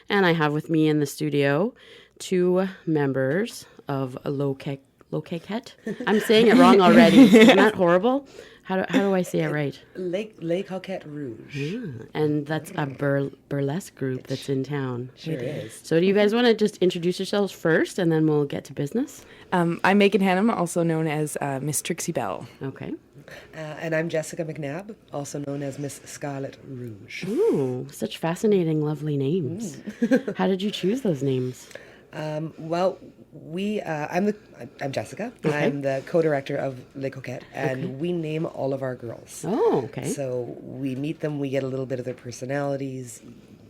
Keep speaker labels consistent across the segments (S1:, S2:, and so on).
S1: And I have with me in the studio 2 members of Coquette. I'm saying it wrong already. Isn't that horrible? How do I say it right?
S2: Les Coquette Rouge.
S1: And that's a burlesque group that's in town.
S2: Sure is.
S1: So do you guys want to just introduce yourselves first, and then we'll get to business?
S3: I'm Meghan Hannam, also known as Miss Trixie Belle.
S1: Okay.
S2: And I'm Jesica McNabb, also known as Miss Scarlet Rouge.
S1: Ooh, such fascinating, lovely names. How did you choose those names?
S2: Well, I'm Jesica.
S1: Okay.
S2: I'm the co-director of Les Coquettes, and we name all of our girls.
S1: Oh, okay.
S2: So we meet them, we get a little bit of their personalities.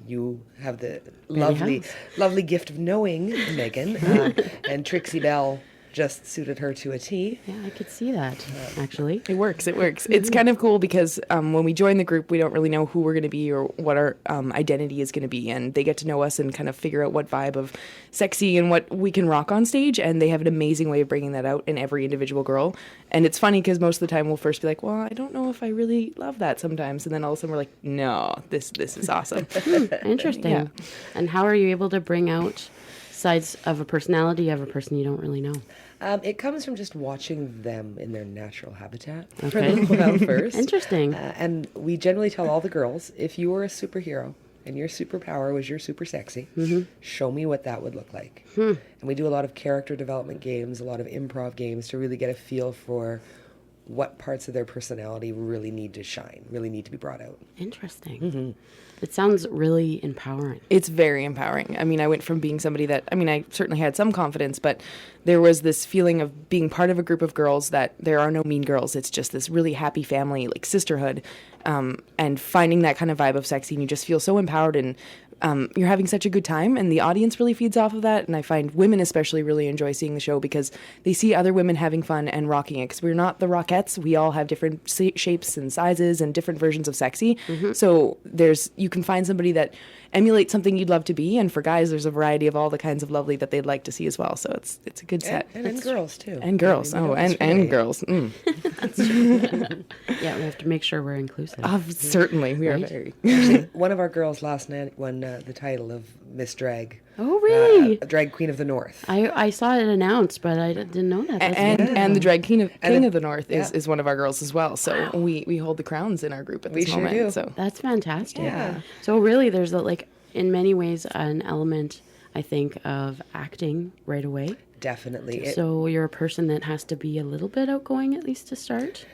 S2: You have the
S1: Betty
S2: lovely gift of knowing Meghan, and Trixie Belle just suited her to a T.
S1: Yeah, I could see that, actually.
S3: It works. It's kind of cool because when we join the group, we don't really know who we're going to be or what our identity is going to be. And they get to know us and kind of figure out what vibe of sexy and what we can rock on stage. And they have an amazing way of bringing that out in every individual girl. And it's funny because most of the time we'll first be like, well, I don't know if I really love that sometimes. And then all of a sudden we're like, no, this is awesome.
S1: Interesting.
S3: Yeah.
S1: And how are you able to bring out sides of a personality of a person you don't really know?
S2: It comes from just watching them in their natural habitat for
S1: Okay.
S2: a little while first.
S1: Interesting.
S2: And we generally tell all the girls, if you were a superhero and your superpower was you're super sexy, show me what that would look like. And we do a lot of character development games, a lot of improv games to really get a feel for what parts of their personality really need to shine, really need to be brought out.
S1: Interesting. It sounds really empowering.
S3: It's very empowering. I mean, I went from being somebody that, I certainly had some confidence, but there was this feeling of being part of a group of girls that there are no mean girls. It's just this really happy family, like sisterhood, and finding that kind of vibe of sexy, and you just feel so empowered, and you're having such a good time, and the audience really feeds off of that. And I find women especially really enjoy seeing the show because they see other women having fun and rocking it, because we're not the Rockettes. We all have different shapes and sizes and different versions of sexy. So you can find somebody that emulates something you'd love to be, and for guys there's a variety of all the kinds of lovely that they'd like to see as well. So it's a good set.
S2: And girls too.
S3: And girls. And girls.
S1: That's true. Yeah, we have to make sure we're inclusive.
S3: Certainly. We are
S1: Right?
S3: very...
S2: Actually, one of our girls last night won the title of Miss Drag.
S1: Oh, really?
S2: Drag Queen of the North.
S1: I saw it announced, but I didn't know that. That's
S3: And the drag king of the North
S2: yeah.
S3: is one of our girls as well. So we hold the crowns in our group at this
S2: sure
S3: moment.
S2: do.
S3: So
S1: That's fantastic.
S2: Yeah.
S1: So really, there's in many ways an element, I think, of acting right away.
S2: Definitely.
S1: So you're a person that has to be a little bit outgoing, at least to start.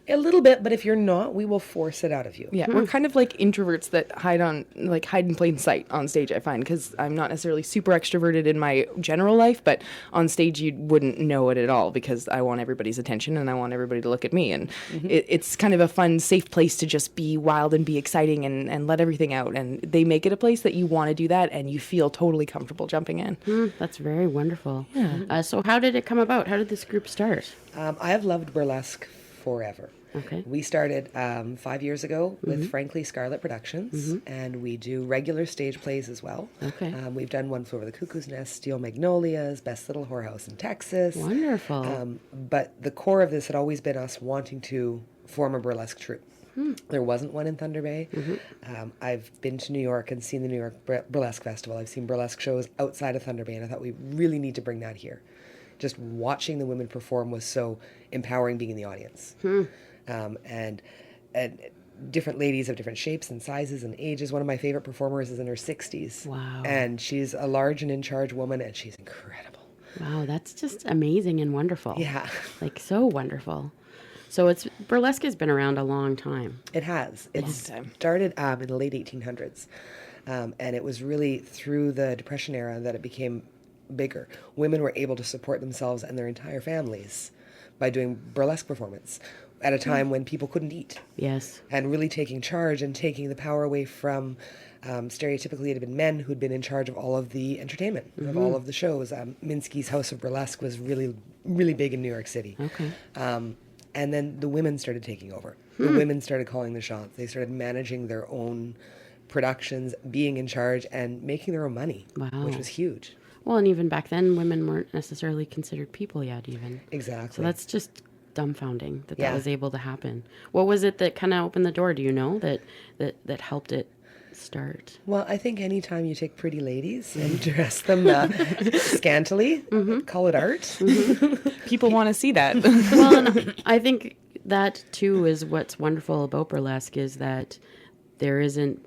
S2: A little bit, but if you're not, we will force it out of you.
S3: yeah, we're kind of like introverts that hide in plain sight on stage, I find, because I'm not necessarily super extroverted in my general life, but on stage you wouldn't know it at all because I want everybody's attention and I want everybody to look at me. And it's kind of a fun, safe place to just be wild and be exciting and let everything out. And they make it a place that you want to do that and you feel totally comfortable jumping in.
S1: That's very wonderful. Yeah. So how did it come about? How did this group start?
S2: I have loved burlesque forever.
S1: Okay.
S2: We started 5 years ago with Frankly Scarlett Productions, and we do regular stage plays as well.
S1: Okay.
S2: We've done One Flew Over the Cuckoo's Nest, Steel Magnolias, Best Little Whorehouse in Texas.
S1: Wonderful.
S2: But the core of this had always been us wanting to form a burlesque troupe. There wasn't one in Thunder Bay. I've been to New York and seen the New York Burlesque Festival. I've seen burlesque shows outside of Thunder Bay, and I thought we really need to bring that here. Just watching the women perform was so empowering, being in the audience. And different ladies of different shapes and sizes and ages. One of my favorite performers is in her 60s.
S1: Wow.
S2: And she's a large and in charge woman, and she's incredible.
S1: Wow, that's just amazing and wonderful.
S2: Yeah.
S1: Like so wonderful. So burlesque has been around a long time.
S2: It has. It started in the late 1800s. And it was really through the Depression era that it became bigger. Women were able to support themselves and their entire families by doing burlesque performance at a time when people couldn't eat.
S1: Yes.
S2: And really taking charge and taking the power away from, stereotypically it had been men who'd been in charge of all of the entertainment, of all of the shows. Minsky's House of Burlesque was really, really big in New York City.
S1: Okay.
S2: And then the women started taking over. The women started calling the shots. They started managing their own productions, being in charge, and making their own money, which was huge.
S1: Well, and even back then, women weren't necessarily considered people yet, even.
S2: Exactly.
S1: So that's just dumbfounding that was able to happen. What was it that kind of opened the door? Do you know that helped it start?
S2: Well, I think anytime you take pretty ladies and dress them scantily, call it art.
S3: People want to see that.
S1: Well, and I think that too is what's wonderful about burlesque is that there isn't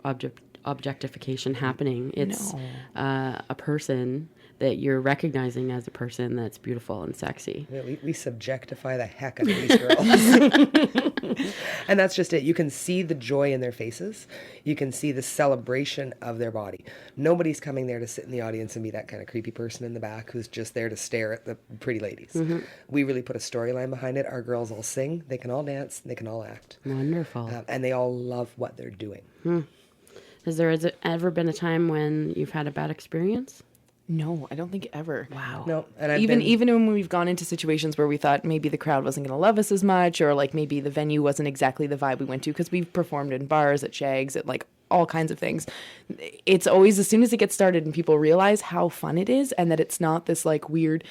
S1: objectification happening. It's a person that you're recognizing as a person that's beautiful and sexy.
S2: Yeah, we subjectify the heck out of these girls. And that's just it. You can see the joy in their faces. You can see the celebration of their body. Nobody's coming there to sit in the audience and be that kind of creepy person in the back who's just there to stare at the pretty ladies. We really put a storyline behind it. Our girls all sing. They can all dance. They can all act.
S1: Wonderful.
S2: And they all love what they're doing.
S1: Has there ever been a time when you've had a bad experience?
S3: No, I don't think ever.
S1: Wow.
S2: No, and
S3: Even when we've gone into situations where we thought maybe the crowd wasn't going to love us as much, or like maybe the venue wasn't exactly the vibe we went to, because we've performed in bars, at shags, at like all kinds of things. It's always, as soon as it gets started and people realize how fun it is and that it's not this like weird,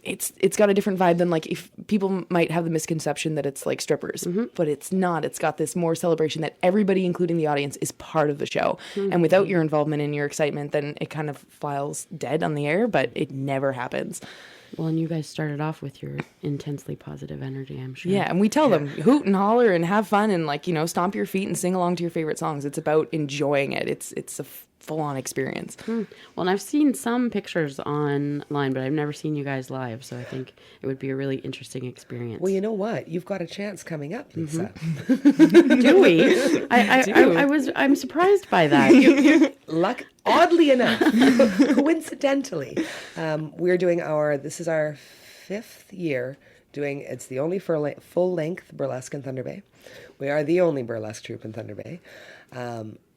S3: it's got a different vibe than like if people might have the misconception that it's like strippers, but it's not. It's got this more celebration that everybody, including the audience, is part of the show. And without your involvement and your excitement, then it kind of files dead on the air, but it never happens.
S1: Well, and you guys started off with your intensely positive energy, I'm sure.
S3: Yeah, and we tell them hoot and holler and have fun and like, you know, stomp your feet and sing along to your favorite songs. It's about enjoying it. It's a full-on experience.
S1: Well, and I've seen some pictures online, but I've never seen you guys live, so I think it would be a really interesting experience.
S2: well, you know what? You've got a chance coming up, Lisa.
S1: Do we? I'm surprised by that.
S2: Oddly enough, coincidentally, this is our 5th year doing, it's the only full-length burlesque in Thunder Bay. We are the only burlesque troupe in Thunder Bay.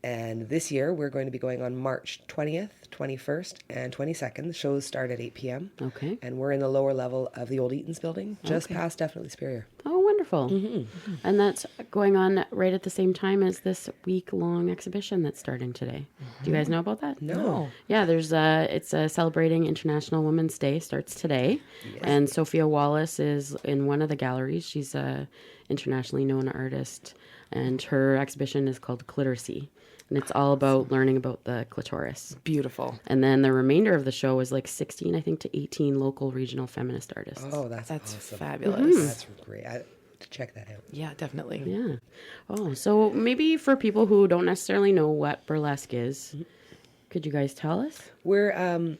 S2: And this year, we're going to be going on March 20th, 21st, and 22nd. The shows start at 8 p.m.
S1: Okay.
S2: And we're in the lower level of the old Eaton's building, just past Definitely Superior.
S1: Oh, wonderful. And that's going on right at the same time as this week-long exhibition that's starting today. Do you guys know about that?
S2: No.
S1: Yeah, it's celebrating International Women's Day, starts today. Yes. And Sophia Wallace is in one of the galleries. She's a internationally known artist, and her exhibition is called Clitoracy. And it's all about learning about the clitoris.
S3: Beautiful.
S1: And then the remainder of the show is like 16, I think, to 18 local regional feminist artists.
S2: Oh, that's awesome.
S3: Fabulous.
S2: That's great. To check that out.
S3: Yeah, definitely.
S1: Yeah. Oh, so maybe for people who don't necessarily know what burlesque is, could you guys tell us?
S2: We're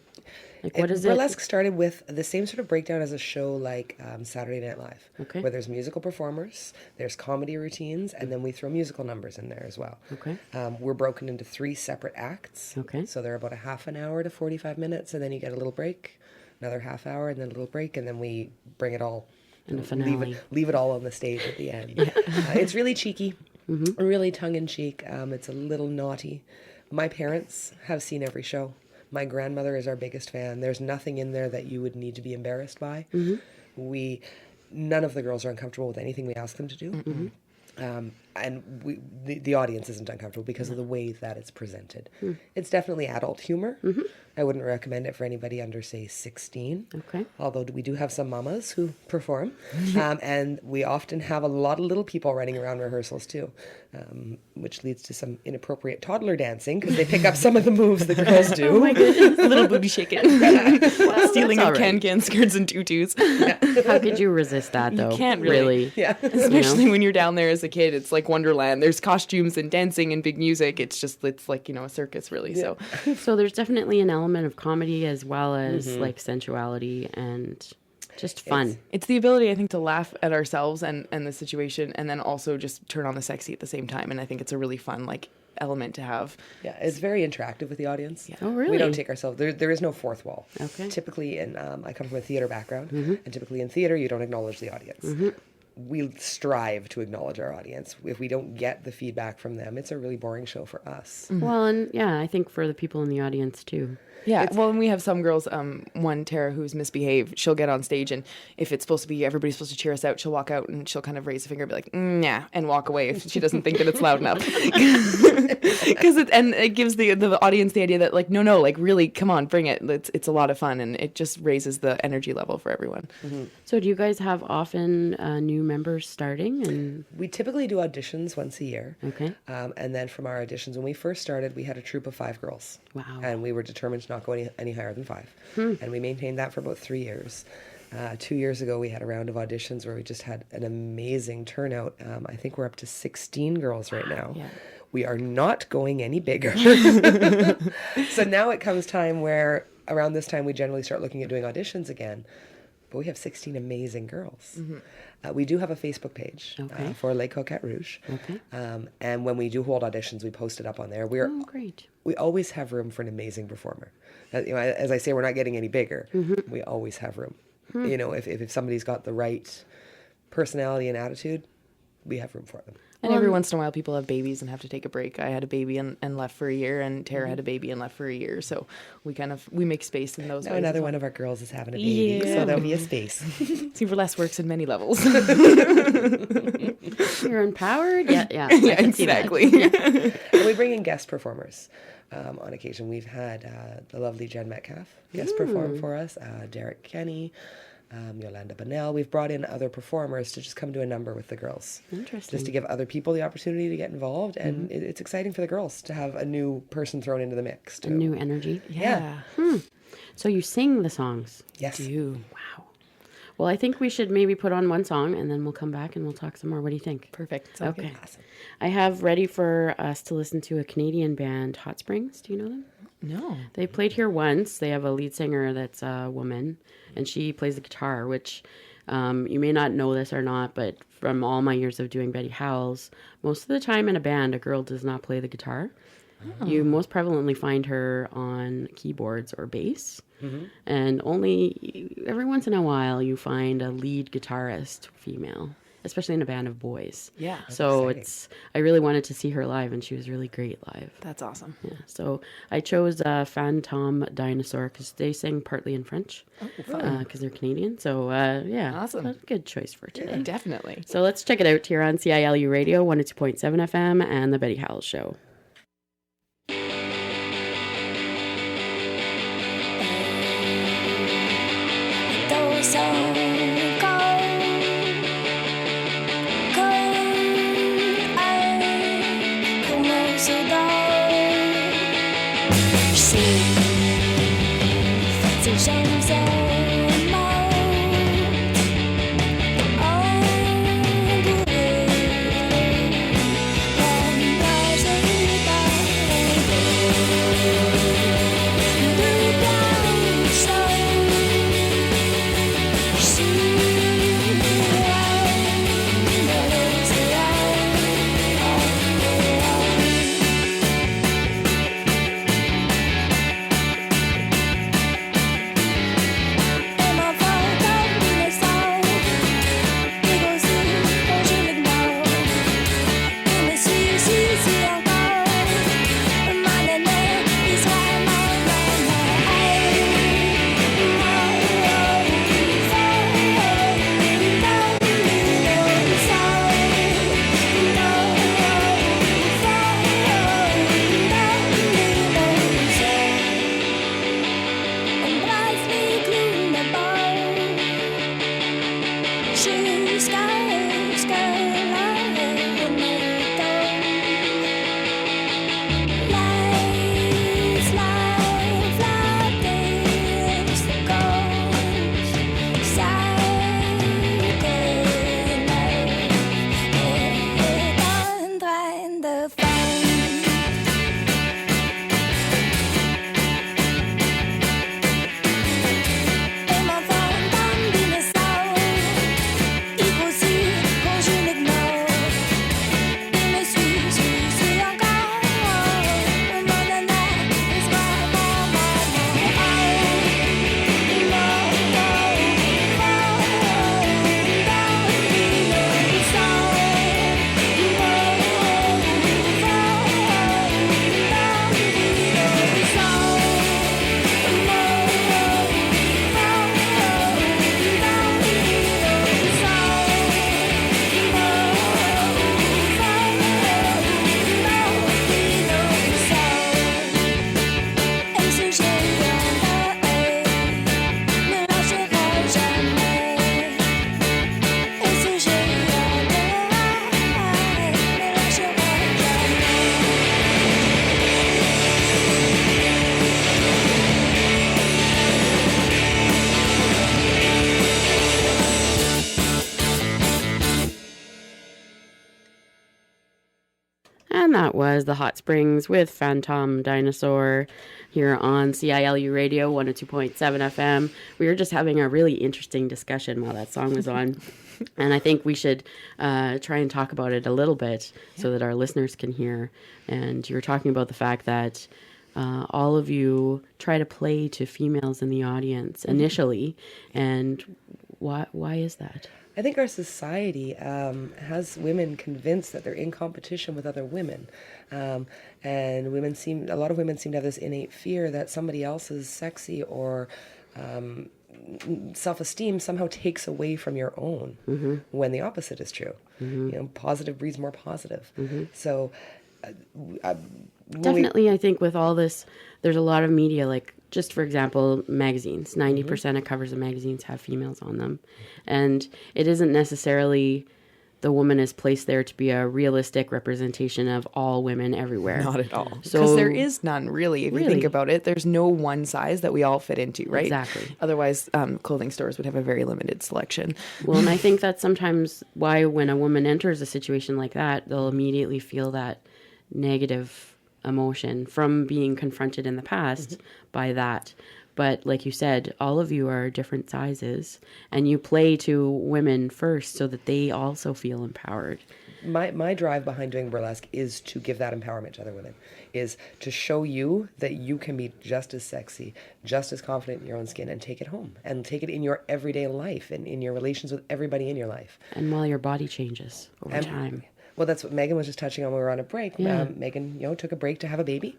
S1: what is it?
S2: Burlesque started with the same sort of breakdown as a show like Saturday Night Live,
S1: Okay.
S2: where there's musical performers, there's comedy routines, and then we throw musical numbers in there as well.
S1: Okay.
S2: We're broken into 3 separate acts.
S1: Okay.
S2: So they're about a half an hour to 45 minutes, and then you get a little break, another half hour, and then a little break, and then we bring it all.
S1: And a finale.
S2: Leave it all on the stage at the end. It's really cheeky, really tongue-in-cheek. It's a little naughty. My parents have seen every show. My grandmother is our biggest fan. There's nothing in there that you would need to be embarrassed by. None of the girls are uncomfortable with anything we ask them to do. And the audience isn't uncomfortable because of the way that it's presented. It's definitely adult humor. I wouldn't recommend it for anybody under, say, 16.
S1: Okay.
S2: Although we do have some mamas who perform. And we often have a lot of little people running around rehearsals too, which leads to some inappropriate toddler dancing because they pick up some of the moves the girls do.
S1: Oh my goodness.
S3: Little booty shaking. Stealing
S1: that's
S3: of
S1: all right.
S3: can skirts and tutus.
S1: How could you resist that, though?
S3: You can't really.
S2: Yeah.
S3: Especially when you're down there as a kid. It's like Wonderland. There's costumes and dancing and big music. It's like, a circus, really.
S2: Yeah.
S1: So there's definitely an element of comedy as well as like sensuality and just fun.
S3: It's the ability, I think, to laugh at ourselves and the situation, and then also just turn on the sexy at the same time. And I think it's a really fun element to have.
S2: Yeah, it's very interactive with the audience.
S1: Oh, really?
S2: We don't take ourselves, there is no fourth wall.
S1: Okay.
S2: Typically, I come from a theater background, and typically in theater, you don't acknowledge the audience. We strive to acknowledge our audience. If we don't get the feedback from them, it's a really boring show for us.
S1: Well, and yeah, I think for the people in the audience too.
S3: Yeah, well, and we have some girls, one, Tara, who's misbehaved, she'll get on stage, and if it's supposed to be, everybody's supposed to cheer us out, she'll walk out, and she'll kind of raise a finger and be like, nah, and walk away if she doesn't think that it's loud enough. Because it gives the audience the idea that, no, really, come on, bring it. It's a lot of fun, and it just raises the energy level for everyone.
S1: So do you guys have often new members starting? And
S2: We typically do auditions once a year.
S1: okay.
S2: And then from our auditions, when we first started, we had a troupe of 5 girls.
S1: Wow.
S2: And we were determined to not go any higher than 5. And we maintained that for about 3 years. 2 years ago, we had a round of auditions where we just had an amazing turnout. I think we're up to 16 girls right now.
S1: Yeah.
S2: We are not going any bigger. So now it comes time where around this time we generally start looking at doing auditions again. But we have 16 amazing girls. We do have a Facebook page
S1: Okay.
S2: for Les Coquette Rouge.
S1: Okay.
S2: And when we do hold auditions, we post it up on there.
S1: Oh, great.
S2: We always have room for an amazing performer. As I say, we're not getting any bigger. We always have room. You know, if somebody's got the right personality and attitude, we have room for them.
S3: And every once in a while, people have babies and have to take a break. I had a baby and left for a year, and Tara had a baby and left for a year. So we make space in those
S2: Now
S3: ways.
S2: another one of our girls is having a baby,
S3: Yeah.
S2: so there'll be a space.
S3: See, Burlesque works in many levels.
S1: You're empowered? Yeah, yeah.
S3: Yeah, exactly.
S2: And we bring in guest performers on occasion. We've had the lovely Jen Metcalf guest perform for us, Derek Kenny, Yolanda Bonnell. We've brought in other performers to just come to a number with the girls.
S1: Interesting.
S2: Just to give other people the opportunity to get involved. And it's exciting for the girls to have a new person thrown into the mix,
S1: A
S2: too.
S1: new energy.
S3: Yeah.
S1: So you sing the songs?
S2: Yes.
S3: Do.
S1: Wow. Well, I think we should maybe put on one song and then we'll come back and we'll talk some more. What do you think?
S3: Perfect. Sounds
S1: Okay.
S3: good.
S2: Awesome.
S1: I have ready for us to listen to a Canadian band, Hot Springs. Do you know them?
S3: No.
S1: They played here once. They have a lead singer that's a woman, and she plays the guitar, which you may not know this or not, but from all my years of doing Betty Howls, most of the time in a band, a girl does not play the guitar. You most prevalently find her on keyboards or bass. And only every once in a while you find a lead guitarist female, especially in a band of boys.
S3: Yeah.
S1: So
S2: exciting.
S1: I really wanted to see her live, and she was really great live.
S3: That's awesome.
S1: Yeah, so I chose Phantom Dinosaur because they sing partly in French because they're Canadian. So yeah,
S3: Awesome.
S1: a good choice for today.
S3: Definitely.
S1: So let's check it out here on CILU Radio 102.7 FM and the Betty Howls Show.
S4: Oh
S1: that was the Hot Springs with Phantom Dinosaur here on CILU Radio 102.7 FM. We were just having a really interesting discussion while that song was on. And I think we should try and talk about it a little bit so that our listeners can hear. And you were talking about the fact that all of you try to play to females in the audience initially. And why is that?
S2: I think our society has women convinced that they're in competition with other women. And a lot of women seem to have this innate fear that somebody else's sexy or self-esteem somehow takes away from your own, when the opposite is true. Positive breeds more positive. So
S1: definitely, I think with all this, there's a lot of media, like just for example, magazines. 90% of covers of magazines have females on them. And it isn't necessarily the woman is placed there to be a realistic representation of all women everywhere.
S3: Not at all.
S1: So
S3: because there is none, really, if you think about it. There's no one size that we all fit into, right?
S1: Exactly.
S3: Otherwise, clothing stores would have a very limited selection.
S1: Well, and I think that's sometimes why when a woman enters a situation like that, they'll immediately feel that negative emotion from being confronted in the past by that. But like you said, all of you are different sizes, and you play to women first so that they also feel empowered.
S2: My drive behind doing burlesque is to give that empowerment to other women, is to show you that you can be just as sexy, just as confident in your own skin, and take it home, and take it in your everyday life and in your relations with everybody in your life.
S1: And while your body changes over time.
S2: Well, that's what Meghan was just touching on when we were on a break.
S1: Yeah.
S2: Meghan, took a break to have a baby,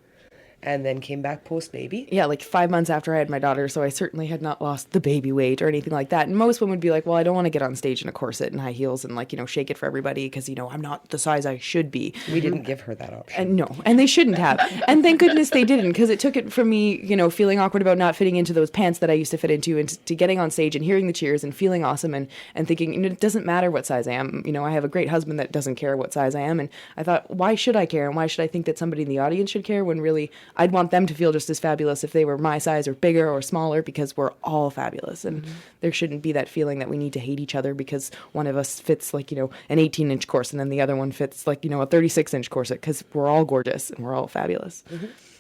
S2: and then came back post-baby.
S3: Yeah, like 5 months after I had my daughter, so I certainly had not lost the baby weight or anything like that. And most women would be like, well, I don't want to get on stage in a corset and high heels and shake it for everybody because, I'm not the size I should be.
S2: We didn't give her that option.
S3: And no, and they shouldn't have. And thank goodness they didn't, because it took it from me, feeling awkward about not fitting into those pants that I used to fit into, and to getting on stage and hearing the cheers and feeling awesome and thinking, it doesn't matter what size I am. I have a great husband that doesn't care what size I am. And I thought, why should I care? And why should I think that somebody in the audience should care when really I'd want them to feel just as fabulous if they were my size or bigger or smaller, because we're all fabulous. And there shouldn't be that feeling that we need to hate each other because one of us fits an 18-inch corset and then the other one fits a 36-inch corset, because we're all gorgeous and we're all fabulous.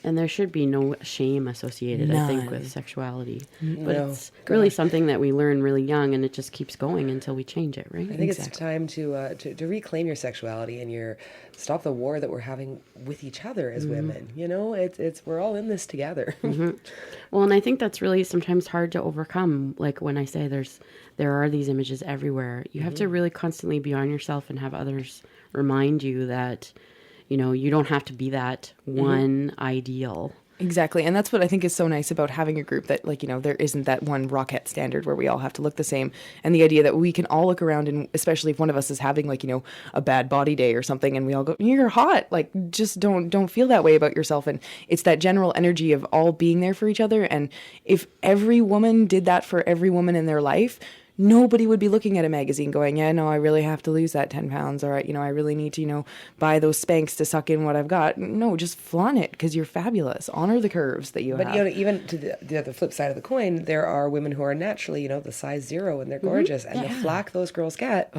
S1: And there should be no shame associated, I think, with sexuality. But
S2: No.
S1: it's really something that we learn really young, and it just keeps going until we change it, right?
S2: I think it's time to reclaim your sexuality and stop the war that we're having with each other as women. It's we're all in this together.
S1: Well, and I think that's really sometimes hard to overcome. Like when I say there are these images everywhere, you have to really constantly be on yourself and have others remind you that, you don't have to be that one ideal.
S3: Exactly. And that's what I think is so nice about having a group that, there isn't that one Rockette standard where we all have to look the same. And the idea that we can all look around, and especially if one of us is having a bad body day or something, and we all go, you're hot. Just don't feel that way about yourself. And it's that general energy of all being there for each other. And if every woman did that for every woman in their life, nobody would be looking at a magazine going, yeah, no, I really have to lose that 10 pounds, or, I really need to, buy those Spanx to suck in what I've got. No, just flaunt it, because you're fabulous. Honor the curves that you have.
S2: But, even to the other flip side of the coin, there are women who are naturally, the size 0, and they're gorgeous. And the flack those girls get,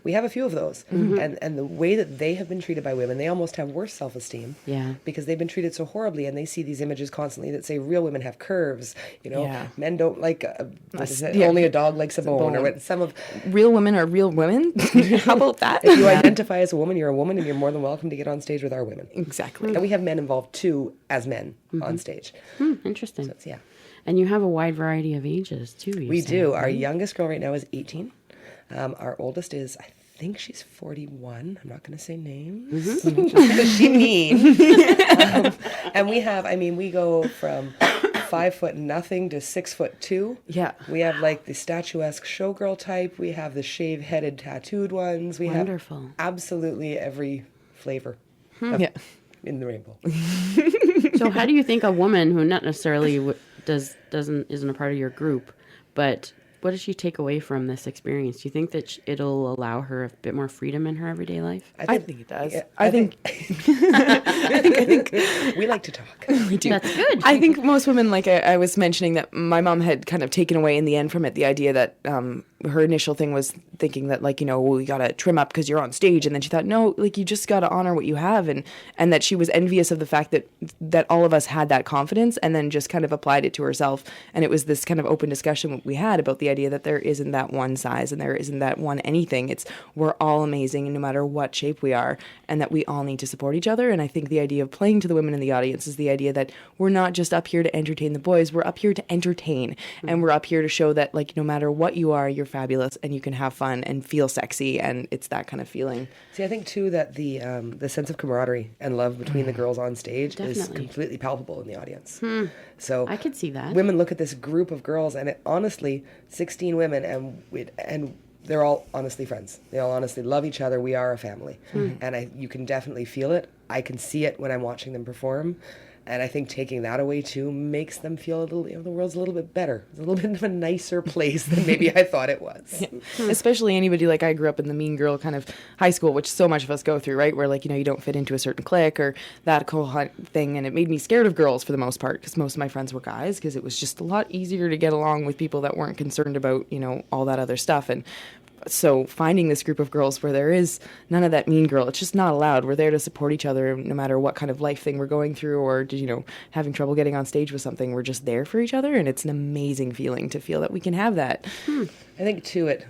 S2: we have a few of those. And the way that they have been treated by women, they almost have worse self-esteem.
S1: Yeah.
S2: Because they've been treated so horribly, and they see these images constantly that say real women have curves. Men don't like, only a dog likes a bone. Or what, some of
S3: real women are real women. How about that?
S2: If you identify as a woman, you're a woman, and you're more than welcome to get on stage with our women.
S3: Exactly.
S2: And we have men involved too, as men on stage.
S1: Interesting.
S2: So it's,
S1: And you have a wide variety of ages too.
S2: We do. Our youngest girl right now is 18. Our oldest is, I think she's 41. I'm not going to say names because she mean. And we go from 5'0" to 6'2".
S3: Yeah.
S2: We have the statuesque showgirl type. We have the shave-headed tattooed ones. We
S1: Wonderful.
S2: have absolutely every flavor in the rainbow.
S1: So how do you think a woman who not necessarily isn't a part of your group, but what does she take away from this experience? Do you think that it'll allow her a bit more freedom in her everyday life?
S3: I think it does.
S2: I think we like to talk.
S3: We do.
S1: That's good.
S3: I think most women, like I was mentioning, that my mom had kind of taken away in the end from it the idea that her initial thing was thinking that, like, well, we got to trim up because you're on stage. And then she thought, no, like, you just got to honor what you have. And that she was envious of the fact that all of us had that confidence, and then just kind of applied it to herself. And it was this kind of open discussion we had about the idea that there isn't that one size and there isn't that one anything. We're all amazing, and no matter what shape we are, and that we all need to support each other. And I think the idea of playing to the women in the audience is the idea that we're not just up here to entertain the boys, we're up here to entertain. And we're up here to show that, like, no matter what you are, you're fabulous and you can have fun and feel sexy, and it's that kind of feeling.
S2: See, I think too that the sense of camaraderie and love between the girls on stage is completely palpable in the audience. So
S1: I could see that.
S2: Women look at this group of girls, and honestly, 16 women, and they're all honestly friends. They all honestly love each other. We are a family, and you can definitely feel it. I can see it when I'm watching them perform. And I think taking that away, too, makes them feel a little, the world's a little bit better. It's a little bit of a nicer place than maybe I thought it was.
S3: Yeah. Especially anybody, like, I grew up in the mean girl kind of high school, which so much of us go through, right? Where, like, you don't fit into a certain clique or that whole thing. And it made me scared of girls for the most part, because most of my friends were guys, because it was just a lot easier to get along with people that weren't concerned about, all that other stuff. And so finding this group of girls where there is none of that mean girl, it's just not allowed. We're there to support each other no matter what kind of life thing we're going through, or, having trouble getting on stage with something. We're just there for each other, and it's an amazing feeling to feel that we can have that.
S2: I think, too, it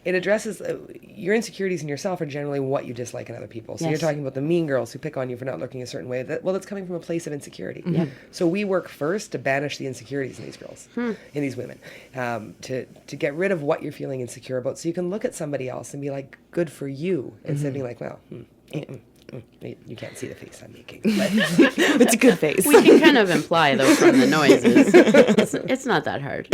S2: addresses your insecurities in yourself are generally what you dislike in other people. So you're talking about the mean girls who pick on you for not looking a certain way. That's coming from a place of insecurity. So we work first to banish the insecurities in these girls, in these women, to get rid of what you're feeling insecure about, so you can look at somebody else and be like, good for you, instead of being like, well, you can't see the face I'm making, but
S3: it's a good face.
S1: We can kind of imply, though, from the noises. It's not that hard.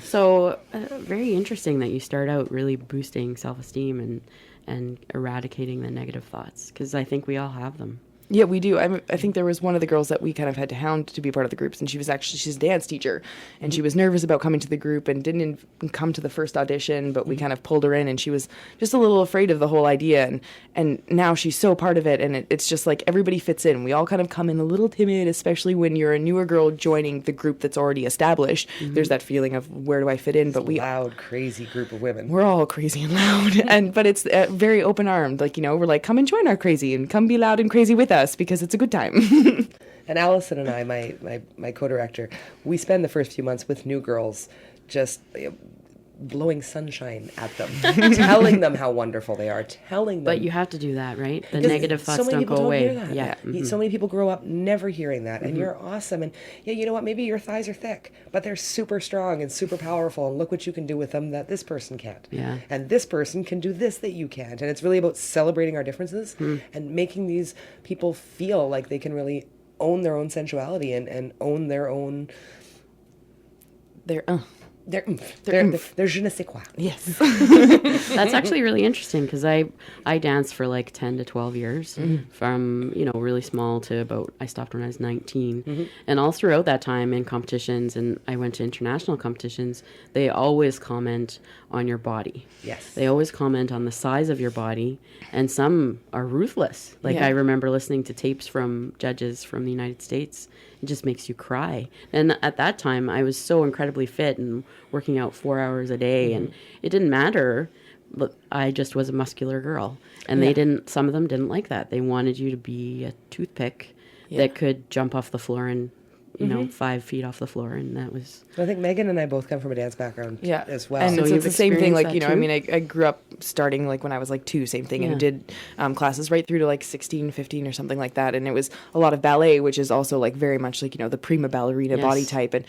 S1: So very interesting that you start out really boosting self-esteem and eradicating the negative thoughts, because I think we all have them.
S3: Yeah, we do. I think there was one of the girls that we kind of had to hound to be part of the groups, and she's a dance teacher, and she was nervous about coming to the group and didn't come to the first audition, but we kind of pulled her in, and she was just a little afraid of the whole idea, and now she's so part of it, and it's just like everybody fits in. We all kind of come in a little timid, especially when you're a newer girl joining the group that's already established. There's that feeling of, where do I fit in? But
S2: loud, crazy group of women.
S3: We're all crazy and loud, but it's very open-armed. Like, we're like, come and join our crazy, and come be loud and crazy with us, because it's a good time.
S2: And Allison and I, my co-director, we spend the first few months with new girls just blowing sunshine at them, telling them how wonderful they are, telling them.
S1: But you have to do that, right? The negative thoughts don't go away. Yeah.
S2: So many people grow up never hearing that, and you're awesome. And you know what? Maybe your thighs are thick, but they're super strong and super powerful. And look what you can do with them that this person can't.
S1: Yeah.
S2: And this person can do this that you can't. And it's really about celebrating our differences and making these people feel like they can really own their own sensuality and own their own. Their je ne sais quoi.
S3: Yes.
S1: That's actually really interesting, because I danced for like 10 to 12 years, from, really small to about, I stopped when I was 19. And all throughout that time in competitions, and I went to international competitions, they always comment on your body.
S2: Yes.
S1: They always comment on the size of your body, and some are ruthless. Like, I remember listening to tapes from judges from the United States. It just makes you cry. And at that time, I was so incredibly fit and working out 4 hours a day, and it didn't matter. But I just was a muscular girl, and some of them didn't like that. They wanted you to be a toothpick that could jump off the floor and 5 feet off the floor, and that was...
S2: So I think Meghan and I both come from a dance background as well.
S3: And
S1: so
S3: it's the same thing, like,
S1: I
S3: mean, I grew up starting, like, when I was, like, 2, same thing, and did classes right through to, like, 16, 15 or something like that, and it was a lot of ballet, which is also, like, very much, like, the prima ballerina body type, and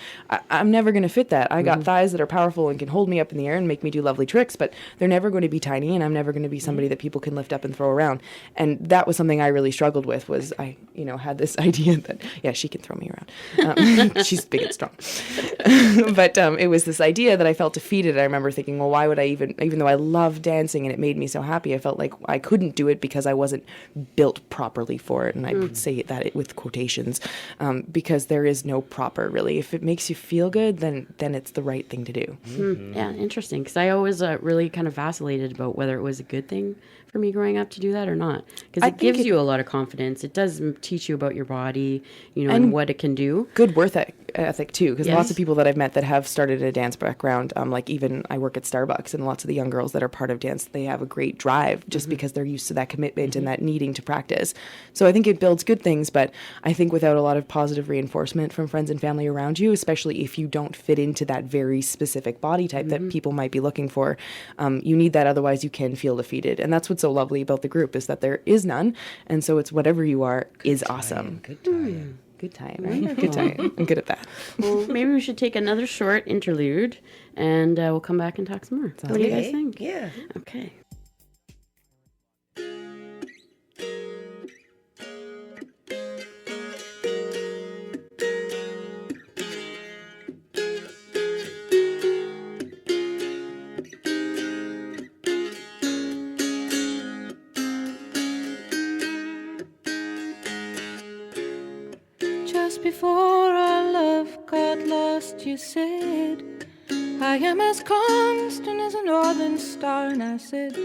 S3: I'm never going to fit that. I got thighs that are powerful and can hold me up in the air and make me do lovely tricks, but they're never going to be tiny, and I'm never going to be somebody that people can lift up and throw around, and that was something I really struggled with, was I, had this idea that, she can throw me around. She's big and strong. But it was this idea that I felt defeated. I remember thinking, well, why would I even though I love dancing and it made me so happy, I felt like I couldn't do it because I wasn't built properly for it. And I would say that with quotations, because there is no proper, really. If it makes you feel good, then it's the right thing to do.
S1: Yeah, interesting. Because I always really kind of vacillated about whether it was a good thing for me growing up to do that or not, because it gives you a lot of confidence. It does teach you about your body, and what it can do, do.
S3: Good work ethic too, because
S1: Yes.
S3: lots of people that I've met that have started a dance background, like even I work at Starbucks, and lots of the young girls that are part of dance, they have a great drive just because they're used to that commitment and that needing to practice. So I think it builds good things, but I think without a lot of positive reinforcement from friends and family around you, especially if you don't fit into that very specific body type that people might be looking for, you need that, otherwise you can feel defeated. And that's what's so lovely about the group, is that there is none, and so it's whatever you are is awesome.
S2: Good tie-in.
S3: Good time, right? Good time. I'm good at that.
S1: Well, maybe we should take another short interlude, and we'll come back and talk some more. What do you guys think?
S2: Yeah.
S1: Okay.
S4: Just before our love got lost, you said, I am as constant as a northern star. And I said,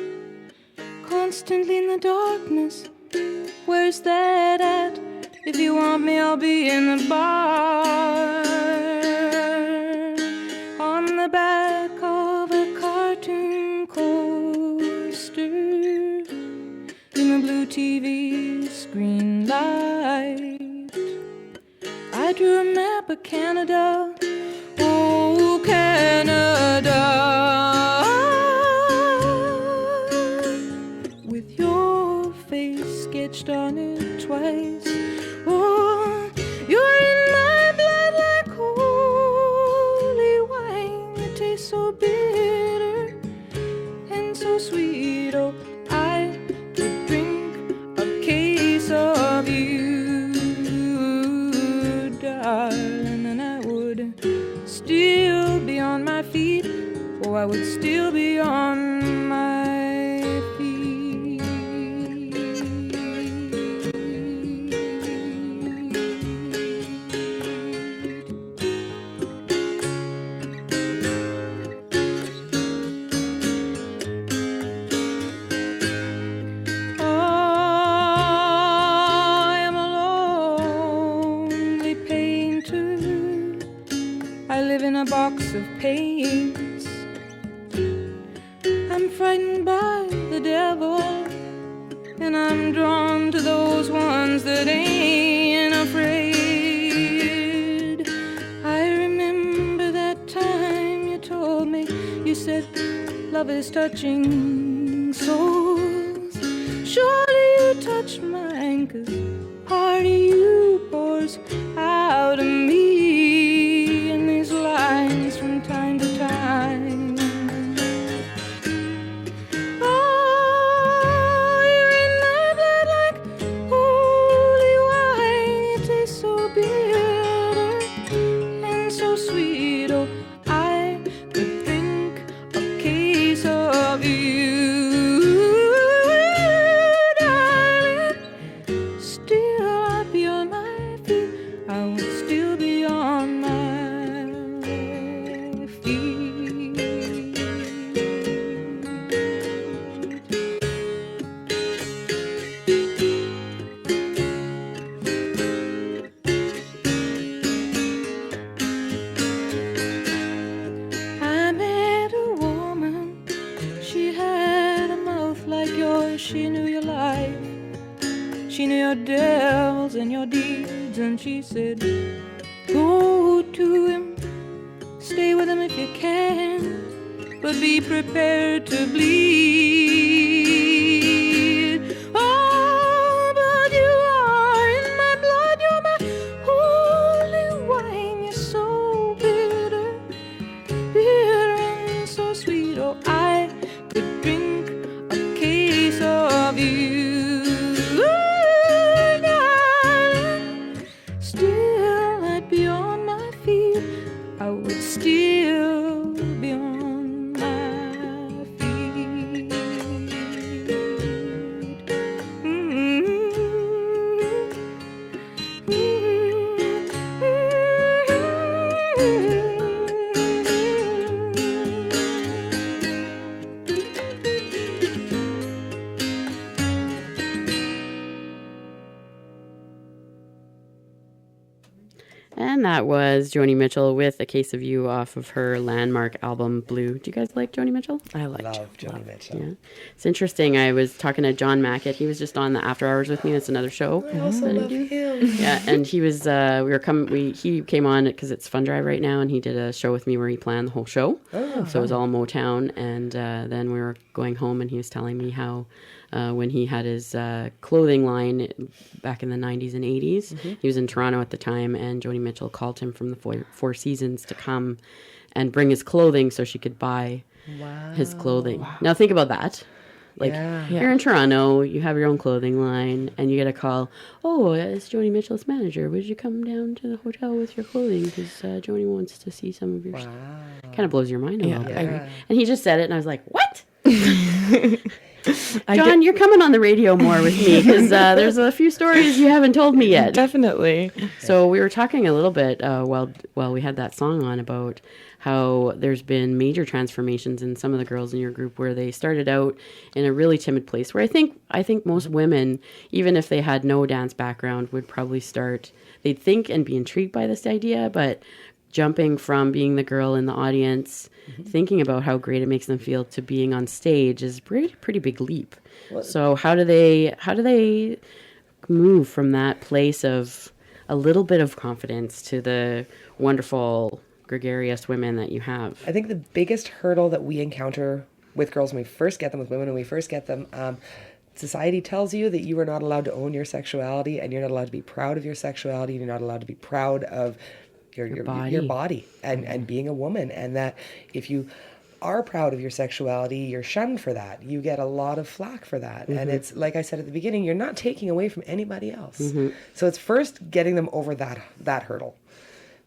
S4: constantly in the darkness, where's that at? If you want me, I'll be in the bar. On the back of a cartoon coaster, in the blue TV screen light, I drew a map of Canada, oh Canada, with your face sketched on it twice. Oh, you're in my blood like holy wine. It tastes so bitter and so sweet. Oh, I could drink a case of you, darling, and I would still be on my feet. Oh, I would still be on my feet. I am a lonely painter. I live in a box of paints. I'm frightened by the devil, and I'm drawn to those ones that ain't afraid. I remember that time you told me, you said, love is touching souls. Surely you touched mine, 'cause part of you pours out of me in these lines from time to time. Oh, you're in my blood like holy wine. It tastes so bitter and so sweet. Oh, I could drink a case of you, darling. Still I'd be on my feet. I would still be on my I met a woman, she had a mouth like yours. She knew your life, she knew your devils and your deeds. And she said, go to him, stay with him if you can, but be prepared to bleed. Oh, but you are in my blood, you're my holy wine. You're so bitter, bitter and so sweet. Oh, I could drink a case of you, darling. Still I'd be on my feet. I would still be on my feet.
S1: And that was Joni Mitchell with A Case of You off of her landmark album, Blue. Do you guys like Joni Mitchell?
S3: I like
S2: Love Joni Mitchell.
S1: Yeah. It's interesting. I was talking to John Mackett. He was just on the After Hours with me. That's another show.
S2: I also love him.
S1: Yeah, and he was, he came on because it's Fun Drive right now, and he did a show with me where he planned the whole show.
S2: Oh,
S1: so it was all Motown, and then we were going home, and he was telling me how when he had his clothing line back in the 90s and 80s, he was in Toronto at the time, and Joni Mitchell called him from the Four Seasons to come and bring his clothing so she could buy his clothing. Wow. Now think about that. Like, you're in Toronto, you have your own clothing line, and you get a call, oh, it's Joni Mitchell's manager. Would you come down to the hotel with your clothing? Because Joni wants to see some of your stuff. Kind of blows your mind a little bit. And he just said it, and I was like, what? John, you're coming on the radio more with me, because there's a few stories you haven't told me yet.
S3: Definitely.
S1: So we were talking a little bit while we had that song on about how there's been major transformations in some of the girls in your group where they started out in a really timid place, where I think most women, even if they had no dance background, would probably they'd think and be intrigued by this idea, but jumping from being the girl in the audience, thinking about how great it makes them feel, to being on stage is a pretty big leap. So how do they move from that place of a little bit of confidence to the wonderful gregarious women that you have?
S2: I think the biggest hurdle that we encounter with girls when we first get them, with women when we first get them, society tells you that you are not allowed to own your sexuality, and you're not allowed to be proud of your sexuality, and you're not allowed to be proud of your body and being a woman, and that if you are proud of your sexuality, you're shunned for that. You get a lot of flack for that. And it's, like I said at the beginning, you're not taking away from anybody else. So it's first getting them over that hurdle.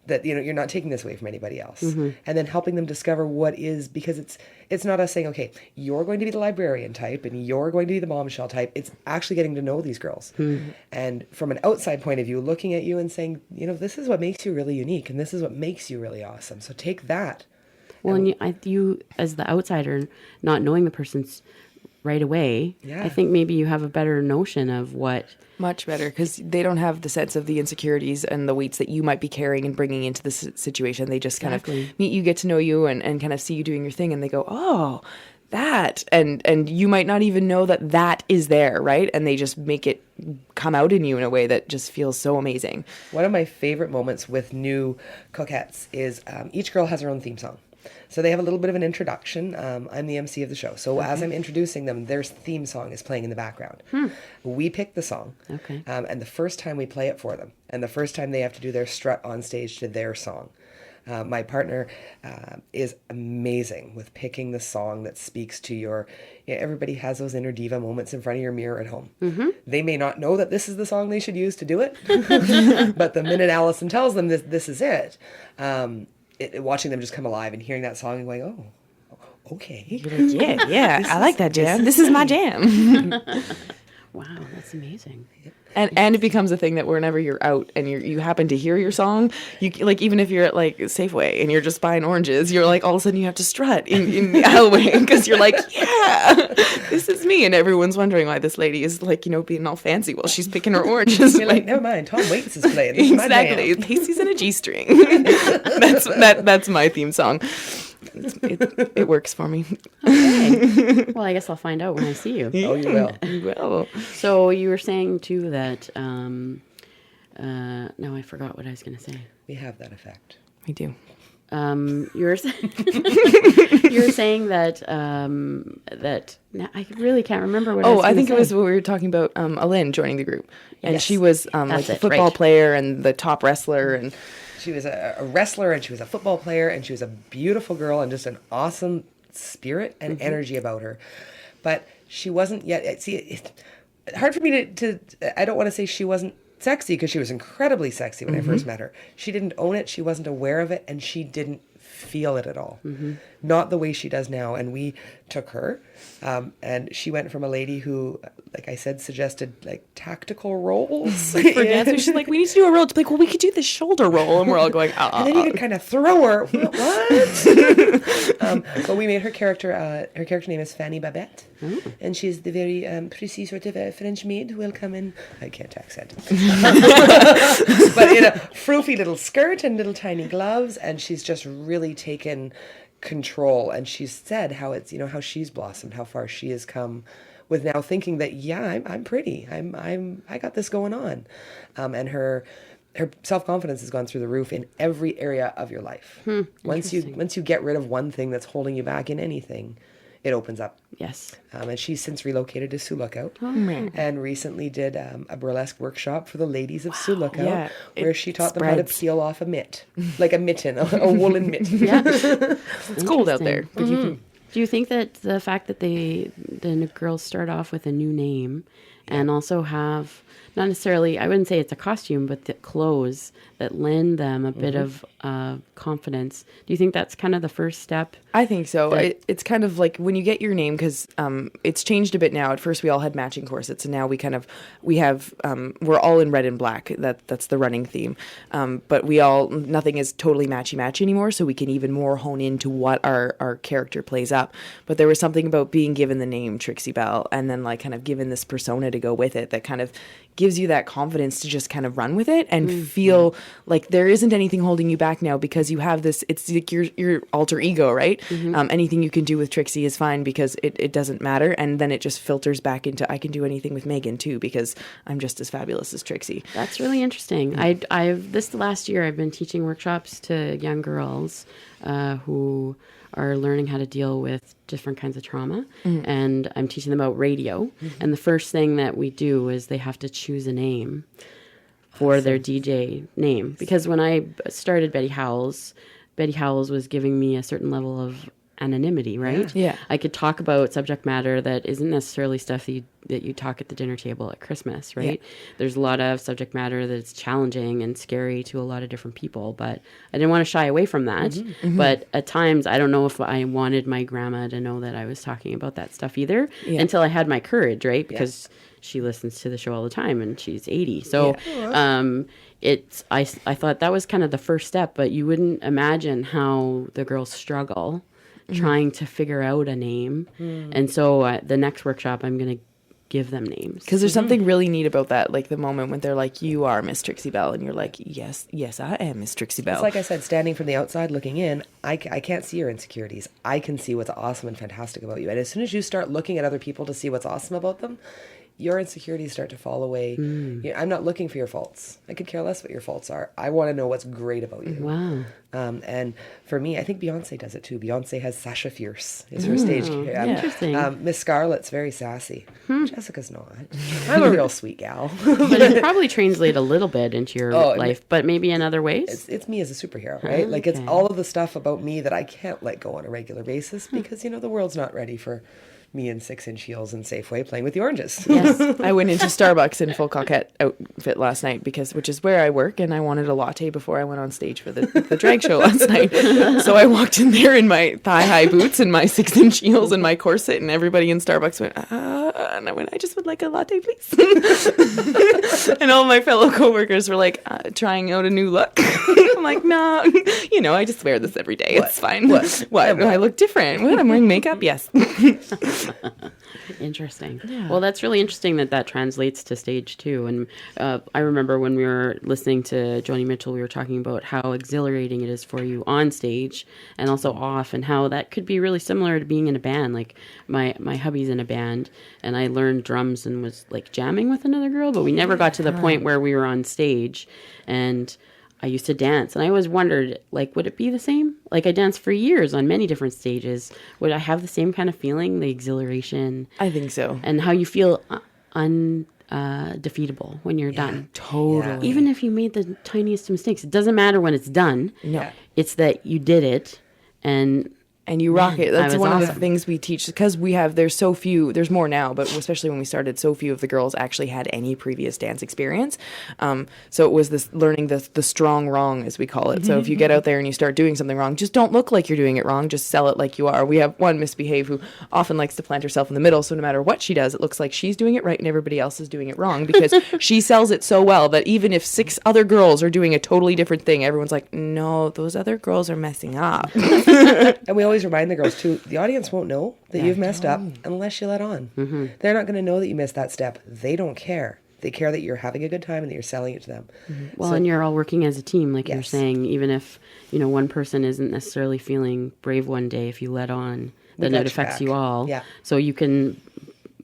S2: That, you're not taking this away from anybody else. And then helping them discover what is, because it's not us saying, okay, you're going to be the librarian type and you're going to be the bombshell type. It's actually getting to know these girls. And from an outside point of view, looking at you and saying, this is what makes you really unique, and this is what makes you really awesome. So take that.
S1: Well, and you as the outsider, not knowing the person's right away, I think maybe you have a better notion of what...
S3: Much better, because they don't have the sense of the insecurities and the weights that you might be carrying and bringing into the situation. They just kind of meet you, get to know you, and kind of see you doing your thing, and they go, oh, that. And you might not even know that is there, right? And they just make it come out in you in a way that just feels so amazing.
S2: One of my favorite moments with new coquettes is each girl has her own theme song. So they have a little bit of an introduction. I'm the MC of the show. So as I'm introducing them, their theme song is playing in the background. We pick the song. And the first time we play it for them, and the first time they have to do their strut on stage to their song. My partner is amazing with picking the song that speaks to everybody has those inner diva moments in front of your mirror at home. They may not know that this is the song they should use to do it. But the minute Allison tells them this is it, watching them just come alive and hearing that song and going, oh, okay.
S3: You're like, yeah, I like that jam. This is my jam.
S1: Wow, that's amazing.
S3: And it becomes a thing that whenever you're out and you happen to hear your song, you like, even if you're at like Safeway and you're just buying oranges, you're like, all of a sudden you have to strut in the alleyway because you're like, yeah, this is me. And everyone's wondering why this lady is like, being all fancy while she's picking her oranges.
S2: You're like, never mind, Tom Waits is playing. This
S3: exactly.
S2: Is my jam.
S3: Pasties and a G-string. That's my theme song. It works for me.
S1: Okay. Well, I guess I'll find out when I see you.
S2: Oh, you will.
S3: You will.
S1: So you were saying too that no, I forgot what I was going to say.
S2: We have that effect.
S3: We do.
S1: You were saying that now I really can't remember what.
S3: I think it was when we were talking about Alin joining the group, and she was like the football player and the top wrestler, and
S2: she was a wrestler, and she was a football player, and she was a beautiful girl, and just an awesome spirit and energy about her. But she wasn't yet. See, it's hard for me to. I don't want to say she wasn't sexy, because she was incredibly sexy when I first met her. She didn't own it. She wasn't aware of it, and she didn't feel it at all. Not the way she does now. And we took her, and she went from a lady who, like I said, suggested like tactical roles
S3: for dancers. She's like, we need to do a roll. It's like, well, we could do the shoulder roll, and we're all going,
S2: and then you could kind of throw her. What? But we made her character. Her character name is Fanny Babette. and she's the very pretty sort of French maid who will come in. I can't accent, but in a froofy little skirt and little tiny gloves, and she's just really taken control. And she's said how it's how she's blossomed, how far she has come, with now thinking that I'm pretty, I got this going on, and her self-confidence has gone through the roof in every area of your life. Once you get rid of one thing that's holding you back in anything, it opens up.
S1: Yes.
S2: And she's since relocated to Sioux Lookout, and recently did a burlesque workshop for the ladies of Sioux Lookout, where she taught them how to peel off a mitt, like a mitten, a woolen mitt.
S1: Yeah.
S3: It's cold out there. But
S1: Do you think that the fact that the girls start off with a new name and also have, not necessarily, I wouldn't say it's a costume, but the clothes that lend them a bit of confidence, do you think that's kind of the first step?
S3: I think so. It's kind of like when you get your name, because it's changed a bit now. At first we all had matching corsets, and now we're all in red and black. That's the running theme. But nothing is totally matchy anymore, so we can even more hone into what our character plays up. But there was something about being given the name Trixie Belle, and then like kind of given this persona to go with it, that kind of gives you that confidence to just kind of run with it and feel like there isn't anything holding you back now, because you have this, it's like your alter ego, right? Anything you can do with Trixie is fine, because it doesn't matter. And then it just filters back into, I can do anything with Meghan too, because I'm just as fabulous as Trixie.
S1: That's really interesting. This last year I've been teaching workshops to young girls who are learning how to deal with different kinds of trauma, and I'm teaching them about radio. And the first thing that we do is they have to choose a name for their DJ name, because when I started Betty Howls was giving me a certain level of anonymity, right?
S3: Yeah.
S1: I could talk about subject matter that isn't necessarily stuff that you talk at the dinner table at Christmas, right? Yeah. There's a lot of subject matter that's challenging and scary to a lot of different people, but I didn't want to shy away from that. But at times, I don't know if I wanted my grandma to know that I was talking about that stuff either, until I had my courage, right? Because she listens to the show all the time, and she's 80. So I thought that was kind of the first step, but you wouldn't imagine how the girls struggle trying to figure out a name. And so the next workshop, I'm going to give them names.
S3: Because there's something really neat about that, like the moment when they're like, you are Miss Trixie Belle, and you're like, yes, I am Miss Trixie Belle.
S2: It's like I said, standing from the outside looking in, I can't see your insecurities. I can see what's awesome and fantastic about you. And as soon as you start looking at other people to see what's awesome about them, your insecurities start to fall away. I'm not looking for your faults. I could care less what your faults are. I want to know what's great about you.
S1: Wow.
S2: And for me, I think Beyonce does it too. Beyonce has Sasha Fierce is her stage.
S1: Interesting.
S2: Miss Scarlett's very sassy. Jessica's not. I'm a real sweet gal.
S1: But it probably translate a little bit into your life, but maybe in other ways.
S2: It's me as a superhero, right? Like it's all of the stuff about me that I can't let go on a regular basis because, the world's not ready for me in 6-inch heels and Safeway playing with the oranges.
S1: Yes.
S3: I went into Starbucks in full coquette outfit last night, which is where I work, and I wanted a latte before I went on stage for the drag show last night. So I walked in there in my thigh-high boots and my 6-inch heels and my corset, and everybody in Starbucks went, and I went, I just would like a latte, please. And all my fellow coworkers were like, trying out a new look. I'm like, no, I just wear this every day. It's fine. What? I look different. What? I'm wearing makeup? Yes.
S1: Interesting. Yeah. Well, that's really interesting that translates to stage too. And I remember when we were listening to Joni Mitchell, we were talking about how exhilarating it is for you on stage and also off, and how that could be really similar to being in a band. Like my hubby's in a band, and I learned drums and was like jamming with another girl, but we never got to the point where we were on stage. And I used to dance, and I always wondered, like, would it be the same? Like, I danced for years on many different stages. Would I have the same kind of feeling, the exhilaration?
S3: I think so.
S1: And how you feel undefeatable when you're done.
S3: Totally.
S1: Even if you made the tiniest mistakes, it doesn't matter when it's done.
S3: No.
S1: It's that you did it, and
S3: you rock it. That's one of the
S1: awesome.
S3: things we teach, because there's more now, but especially when we started, so few of the girls actually had any previous dance experience. So it was this learning the strong wrong, as we call it. So if you get out there and you start doing something wrong, just don't look like you're doing it wrong. Just sell it like you are. We have one misbehave who often likes to plant herself in the middle. So no matter what she does, it looks like she's doing it right and everybody else is doing it wrong, because she sells it so well that even if 6 other girls are doing a totally different thing, everyone's like, no, those other girls are messing up.
S2: And we always always remind the girls too, the audience won't know that you've messed up unless you let on. They're not going to know that you missed that step. They don't care. They care that you're having a good time and that you're selling it to them.
S1: Well, and you're all working as a team, like you're saying, even if, one person isn't necessarily feeling brave one day, if you let on, then it affects you all. Yeah. So you can,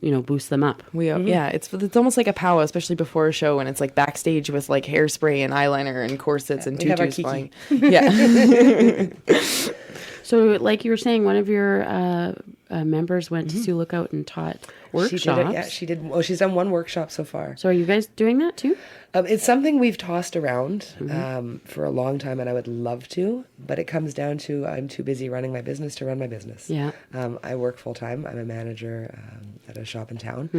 S1: boost them up.
S3: Yeah, it's almost like a powwow, especially before a show, when it's like backstage with like hairspray and eyeliner and corsets and tutus flying. Yeah.
S1: So, like you were saying, one of your members went to Sioux Lookout and taught workshops.
S2: She did it, yeah, she did. Well, she's done one workshop so far.
S1: So, are you guys doing that too?
S2: It's something we've tossed around for a long time, and I would love to, but it comes down to I'm too busy running my business to run my business. Yeah. I work full time. I'm a manager at a shop in town,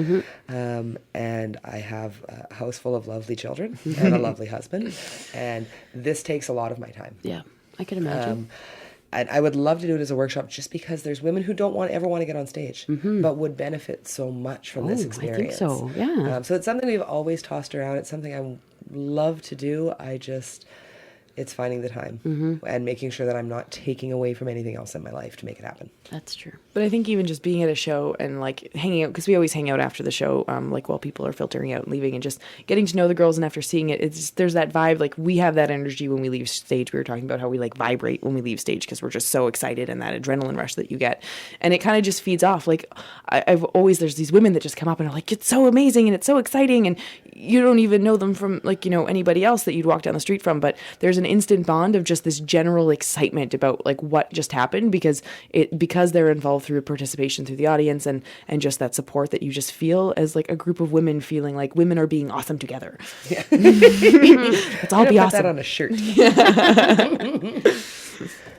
S2: and I have a house full of lovely children and a lovely husband, and this takes a lot of my time.
S1: Yeah, I could imagine.
S2: And I would love to do it as a workshop just because there's women who don't ever want to get on stage, but would benefit so much from this experience.
S1: I think so, yeah.
S2: So it's something we've always tossed around. It's something I love to do. It's finding the time and making sure that I'm not taking away from anything else in my life to make it happen.
S1: That's true.
S3: But I think even just being at a show and like hanging out, because we always hang out after the show, like while people are filtering out and leaving, and just getting to know the girls, and after seeing it, there's that vibe. Like we have that energy when we leave stage. We were talking about how we like vibrate when we leave stage because we're just so excited, and that adrenaline rush that you get, and it kind of just feeds off. Like there's these women that just come up and are like, it's so amazing and it's so exciting, and you don't even know them from like anybody else that you'd walk down the street from, but there's an instant bond of just this general excitement about like what just happened because they're involved through participation through the audience and just that support that you just feel as like a group of women feeling like women are being awesome together. Yeah. Let's all be awesome.
S2: Put that on a shirt.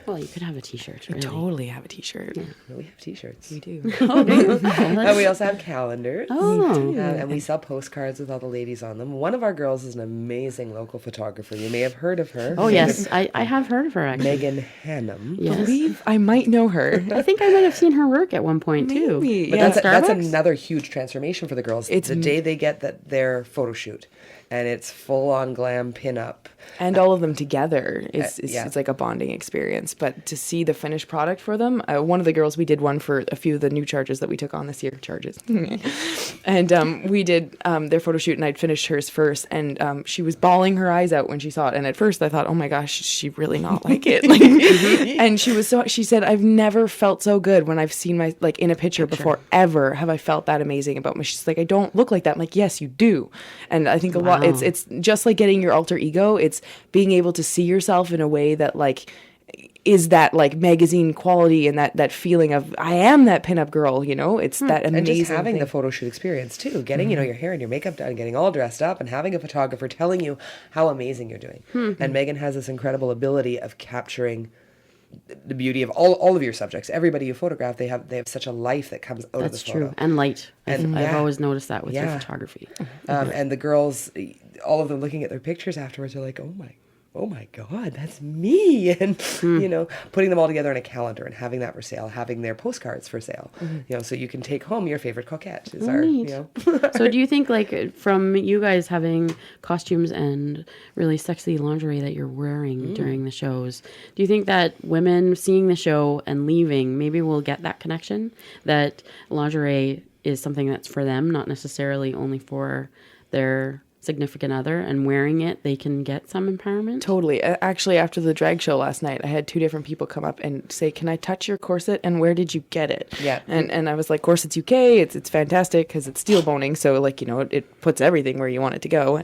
S1: Well, you could have a t-shirt.
S3: Really. Totally have a t-shirt. Yeah.
S2: We have t-shirts.
S3: We do.
S2: And we also have calendars.
S1: Oh.
S2: And we sell postcards with all the ladies on them. One of our girls is an amazing local photographer. You may have heard of her.
S1: Oh, yes. I have heard of her, actually.
S2: Meghan Hannam.
S3: Yes. I believe I might know her.
S1: I think I might have seen her work at one point, too.
S3: Maybe.
S2: But that's another huge transformation for the girls. It's the day they get their photo shoot. And it's full-on glam pin-up.
S3: And all of them together. It's like a bonding experience. But to see the finished product for them, one of the girls, we did one for a few of the new charges that we took on this year. Charges. And we did their photo shoot, and I'd finished hers first. And she was bawling her eyes out when she saw it. And at first I thought, oh my gosh, she really not like it. And she said, I've never felt so good when I've seen my, like in a picture before, ever have I felt that amazing about me. She's like, I don't look like that. I'm like, yes, you do. And I think a lot, it's just like getting your alter ego. It's being able to see yourself in a way that like is that like magazine quality and that feeling of I am that pinup girl, it's that amazing
S2: and just having
S3: thing.
S2: The photo shoot experience too, getting your hair and your makeup done, getting all dressed up, and having a photographer telling you how amazing you're doing. And Meghan has this incredible ability of capturing the beauty of all of your subjects. Everybody you photograph, they have such a life that comes out of the photo.
S1: That's true. And light. And I've always noticed that with your photography.
S2: And the girls, all of them looking at their pictures afterwards are like, oh my God, that's me. And, putting them all together in a calendar and having that for sale, having their postcards for sale, so you can take home your favorite coquette is
S1: So do you think like from you guys having costumes and really sexy lingerie that you're wearing during the shows, do you think that women seeing the show and leaving maybe will get that connection that lingerie is something that's for them, not necessarily only for their significant other, and wearing it they can get some empowerment?
S3: Totally. Actually, after the drag show last night, I had 2 different people come up and say, can I touch your corset and where did you get it?
S2: Yeah.
S3: And I was like, Corsets UK, it's fantastic because it's steel boning, so like it puts everything where you want it to go,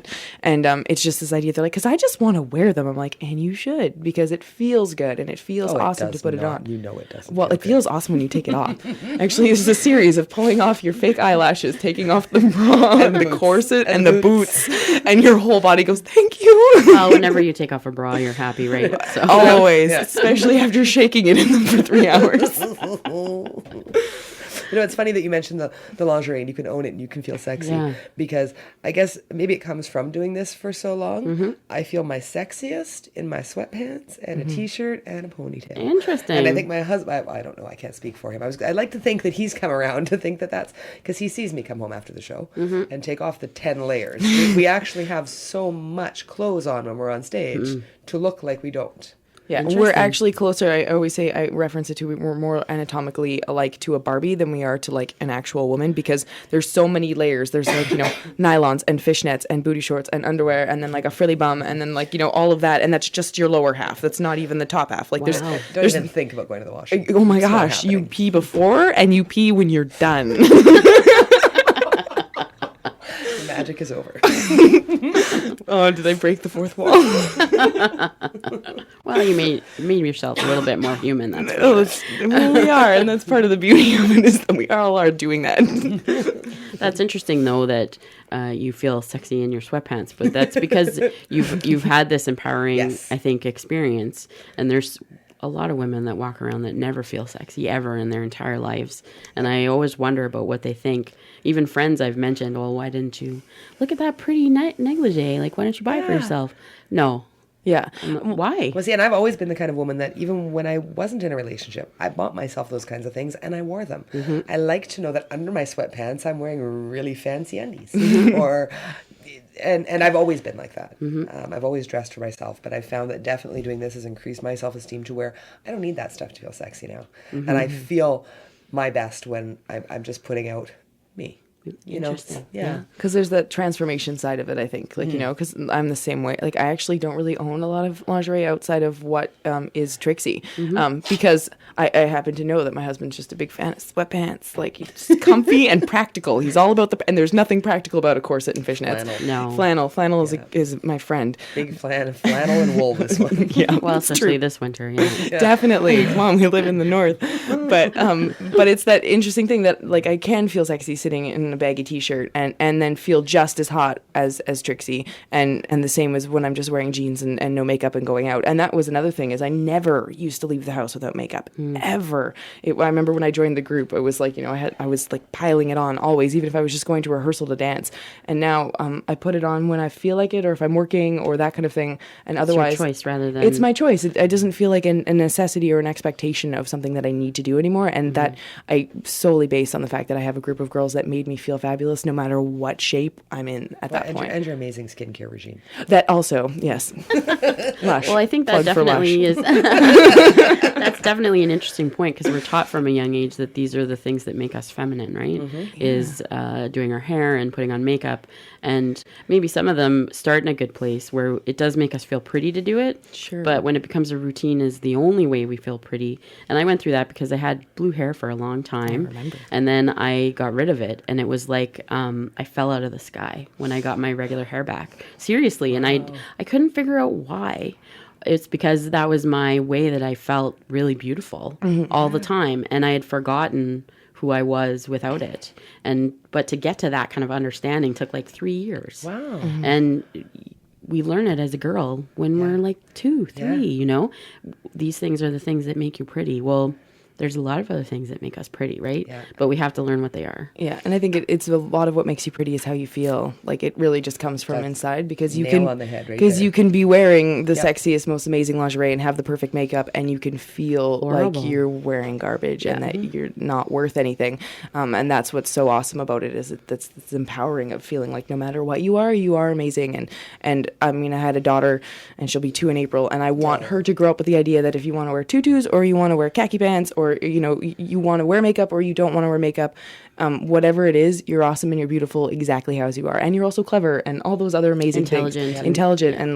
S3: and it's just this idea, they're like, because I just want to wear them. I'm like, and you should, because it feels good and it feels awesome to put it on.
S2: It doesn't.
S3: Well, it feels awesome when you take it off. Actually, it's a series of pulling off your fake eyelashes, taking off the bra and the corset and the boots. And your whole body goes, thank you.
S1: Well, whenever you take off a bra, you're happy, right? So.
S3: Always, especially after shaking it in them for 3 hours.
S2: It's funny that you mentioned the lingerie, and you can own it and you can feel sexy, because I guess maybe it comes from doing this for so long. I feel my sexiest in my sweatpants and a t-shirt and a ponytail.
S1: Interesting.
S2: And I think my husband, I don't know, I can't speak for him. I like to think that he's come around to think that that's because he sees me come home after the show and take off the 10 layers. We actually have so much clothes on when we're on stage to look like we don't.
S3: Yeah, we're
S1: Interesting.
S3: actually closer. I always say, I reference it to, we're more anatomically alike to a Barbie than we are to like an actual woman, because there's so many layers. There's like, nylons and fishnets and booty shorts and underwear and then like a frilly bum and then like, all of that. And that's just your lower half. That's not even the top half. Like
S1: Wow.
S2: Don't
S3: there's
S2: even think about going to the washroom.
S3: oh my
S2: It's not
S3: gosh, you
S2: happening.
S3: pee before and you pee when you're done.
S2: The magic is over.
S3: Oh, did I break the fourth wall?
S1: Well, you made yourself a little bit more human. That's for
S3: Oh,
S1: sure.
S3: we are, and that's part of the beauty of it, is that we all are doing that.
S1: That's interesting, though, that you feel sexy in your sweatpants, but that's because you've had this empowering,
S2: Yes.
S1: I think, experience. And there's a lot of women that walk around that never feel sexy ever in their entire lives. And I always wonder about what they think. Even friends I've mentioned, well, why didn't you look at that pretty negligee? Like, why don't you buy it for
S2: Yeah.
S1: yourself? No.
S3: Yeah.
S1: Why?
S2: Well, see, and I've always been the kind of woman that even when I wasn't in a relationship, I bought myself those kinds of things and I wore them. I like to know that under my sweatpants, I'm wearing really fancy undies. And I've always been like that. I've always dressed for myself, but I've found that definitely doing this has increased my self-esteem to where I don't need that stuff to feel sexy now. And I feel my best when I'm just putting out me.
S1: Interesting.
S2: Yeah.
S3: Because there's that transformation side of it, I think. Like, because I'm the same way. Like, I actually don't really own a lot of lingerie outside of what is Trixie. Because I happen to know that my husband's just a big fan of sweatpants. Like, it's comfy and practical. He's all about and there's nothing practical about a corset and fishnets.
S2: Flannel.
S1: No.
S3: Flannel is my friend.
S2: Big fan of flannel and wool this one.
S3: Yeah.
S1: Well,
S3: it's
S1: especially
S3: true.
S1: this winter, yeah.
S3: Definitely. Mom, we live in the north. But it's that interesting thing that, like, I can feel sexy sitting in a baggy t-shirt and then feel just as hot as Trixie, and the same as when I'm just wearing jeans and no makeup and going out. And that was another thing, is I never used to leave the house without makeup, ever. I remember when I joined the group, it was like, I was like piling it on always, even if I was just going to rehearsal to dance. And now I put it on when I feel like it, or if I'm working or that kind of thing. And otherwise,
S1: It's your choice rather than...
S3: it's my choice. It doesn't feel like a necessity or an expectation of something that I need to do anymore. And that I solely base on the fact that I have a group of girls that made me feel fabulous no matter what shape I'm in at that point.
S2: And your amazing skincare regime.
S3: That also, yes. Lush.
S1: Well, I think that
S3: Plug for
S1: definitely
S3: Lush.
S1: is... That's definitely an interesting point, because we're taught from a young age that these are the things that make us feminine, right? Is doing our hair and putting on makeup. And maybe some of them start in a good place where it does make us feel pretty to do it.
S3: Sure.
S1: But when it becomes a routine is the only way we feel pretty. And I went through that because I had blue hair for a long time.
S3: remember.
S1: And then I got rid of it. And it was like I fell out of the sky when I got my regular hair back. Seriously. And I couldn't figure out why. It's because that was my way that I felt really beautiful all the time. And I had forgotten who I was without it. But to get to that kind of understanding took like 3 years.
S2: Wow.
S1: And we learn it as a girl when we're like 2, 3, These things are the things that make you pretty. Well, there's a lot of other things that make us pretty, right?
S2: Yeah.
S1: But we have to learn what they are.
S3: Yeah, and I think it's a lot of what makes you pretty is how you feel. Like, it really just comes from
S2: That's
S3: inside, because you
S2: nail
S3: can
S2: on the head right
S3: because
S2: there.
S3: you can be wearing the sexiest, most amazing lingerie and have the perfect makeup, and you can feel
S1: Horrible.
S3: like you're wearing garbage and that you're not worth anything. And that's what's so awesome about it, is it's empowering of feeling like no matter what you are amazing. And I mean, I had a daughter, and she'll be 2 in April, and I want her to grow up with the idea that if you want to wear tutus, or you want to wear khaki pants, or you want to wear makeup, or you don't want to wear makeup, whatever it is, you're awesome and you're beautiful exactly how as you are. And you're also clever and all those other amazing
S1: Intelligent.
S3: things.
S1: Yeah.
S3: Intelligent and